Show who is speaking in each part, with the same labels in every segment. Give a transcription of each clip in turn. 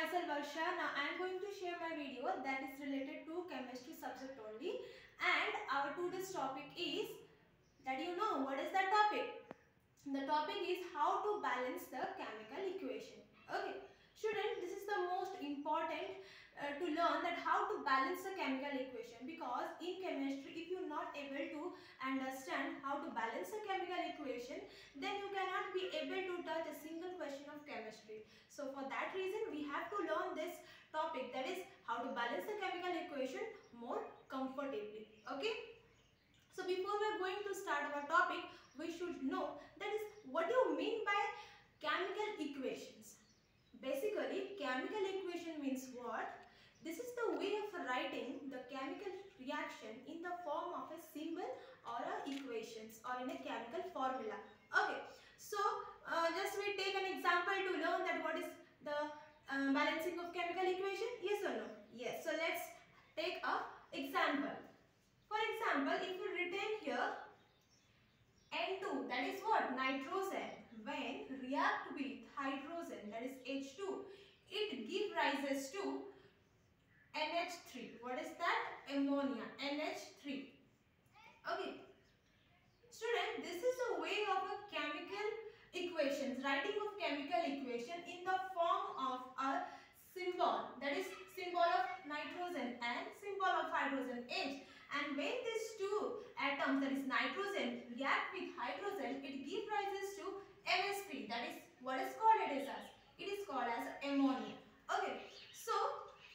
Speaker 1: myself Varsha. Now I am going to share my video that is related to chemistry subject only, and our today's topic is that what is that topic? The topic is how to balance the chemical equation. Okay, student, this is the most important to learn that how to balance the chemical equation, because in chemistry if you are not able to understand how to balance the chemical equation, then you cannot be able to touch a single question of chemistry. So for that reason we have to learn this topic, that is how to balance the chemical equation more comfortably. Okay. So before we are going to start our topic, we should know that is what do you mean by chemical equations. Basically, chemical equation means what? This is the way of writing the chemical reaction in the form of a symbol or a equations or in a chemical formula. Okay, so just we take an example to learn that what is the balancing of chemical equation. Yes or no? Yes. So let's take a example. For example, if you written here N2, that is what? Nitrogen. When react with hydrogen, that is H2, it give rises to NH3. What is that? Ammonia, NH3. Okay. Student, this is a way of a chemical equations, writing of chemical equation in the form of a symbol, that is symbol of nitrogen and symbol of hydrogen H. And when these two atoms, that is nitrogen, react with hydrogen, it gives rises to NH3. That is what is called it as? It is called as ammonia. Okay. So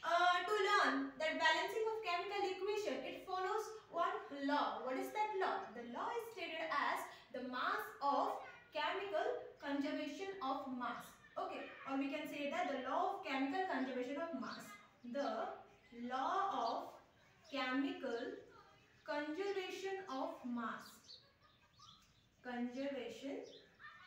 Speaker 1: to learn that balancing of chemical equation, it follows one law. What is that law? The law is stated as the mass of chemical conservation of mass. Okay, or we can say that the law of chemical conservation of mass. The law of chemical conservation of mass. Conservation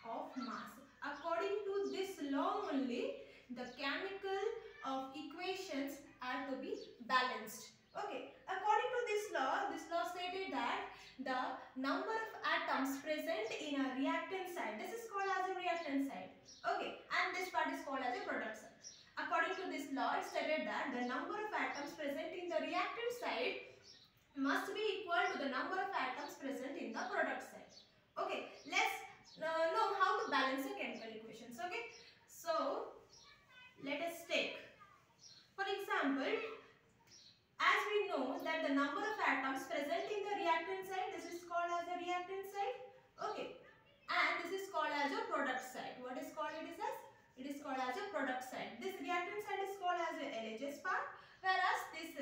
Speaker 1: of mass. According to this law only, the chemical of equations are to be balanced. Okay, according to this law stated that the number of atoms present in a reactant side, this is called as a reactant side. Okay, and this part is called as a product side. According to this law, it stated that the number of atoms present in the reactant side must be equal to the number of atoms present in the product side. Okay, let's know how to balance the chemical equations. Okay, so let us take, for example, as we know that the number of atoms present in the reactant side, this is called as a reactant side. Okay, and this is called as a product side. What is called it is as? It is called as a product side. This reactant side is called as a LHS part, whereas this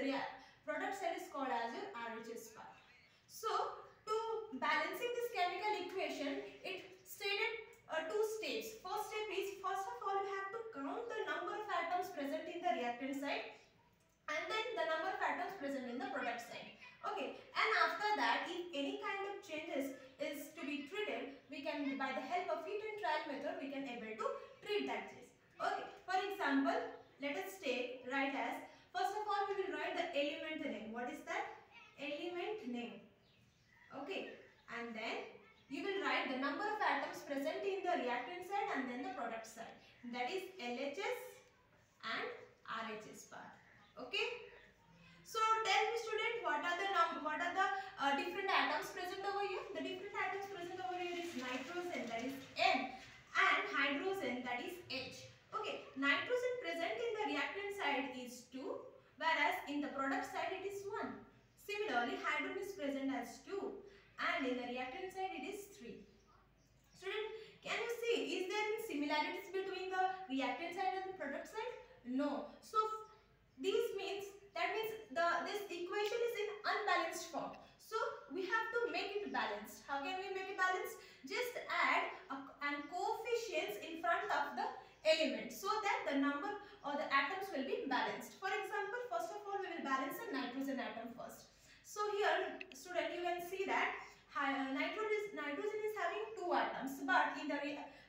Speaker 1: product side is called as a RHS part. So to balancing this chemical equation, it stated two steps. First step is, first of all, we have to count the number of atoms present in the reactant side, and then the number of atoms present in the product side. Okay, and after that, if any kind of changes is to be treated, we can, by the help of heat and trial method, we can able to treat that change. Okay, for example, let us take, write as, first of all we will write the element name. What is that? Element name. Okay, and then you will write the number of atoms present in the reactant side and then the product side. That is LHS and RHS part. Okay. So tell me, student, what are the different atoms present over here? The different atoms present over here is nitrogen, that is N, and hydrogen, that is H. Okay, nitrogen present in the reactant side is 2, whereas in the product side it is 1. Similarly, hydrogen is present as 2, and in the reactant side it is 3. Student, can you see, is there any similarities between the reactant side and the product side? No. So this means, this equation is in unbalanced form. So we have to make it balanced. How can we make it balanced? Just add an coefficients in front of the element so that the number or the atoms will be balanced. For example, first of all we will balance the nitrogen atom first. So here, student, you can see that nitrogen is having 2 atoms, but in the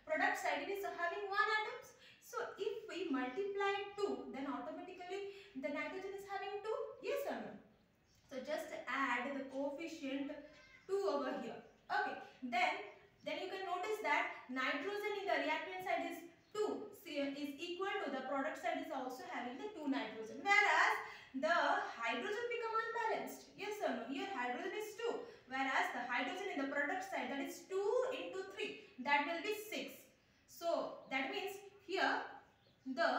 Speaker 1: product side it is having 1 atom. So if we multiply 2, then automatically the nitrogen is having 2. Yes or no? So just add the coefficient 2 over here. Okay. Then you can notice that nitrogen in the reactant side is is equal to the product side is also having the 2 nitrogen, whereas the hydrogen become unbalanced. Yes or no? Here hydrogen is 2, whereas the hydrogen in the product side, that is 2 into 3, that will be 6. So that means here the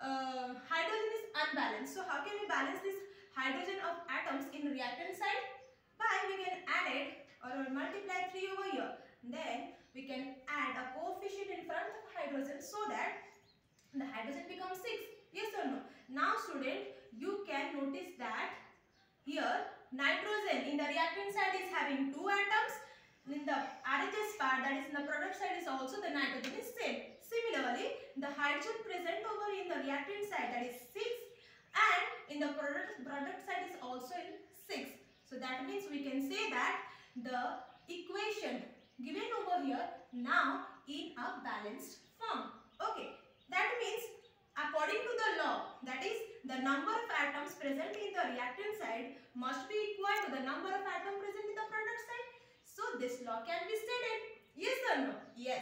Speaker 1: hydrogen is unbalanced. So how can we balance this hydrogen of atoms in reactant side? By we can add it or multiply 3 over here. Then we can add a coefficient in front of hydrogen so that the hydrogen becomes 6. Yes or no? Now student, you can notice that here nitrogen in the reactant side is having 2 atoms. In the RHS part, that is in the product side, is also the nitrogen is same. Similarly, the hydrogen present over in the reactant side, that is 6, and in the product side is also in 6. So that means we can say that the equation given over here now in a balanced form. Okay, that means according to the law, that is the number of atoms present in the reactant side must be equal to the number of atoms present in the product side. So this law can be stated. Yes or no? Yes.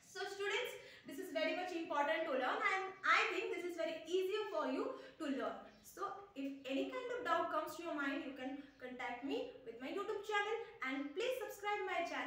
Speaker 1: So students, this is very much important to learn, and I think this is very easy for you to learn. So if any kind of doubt comes to your mind, you can contact me with my YouTube channel, and please subscribe my channel.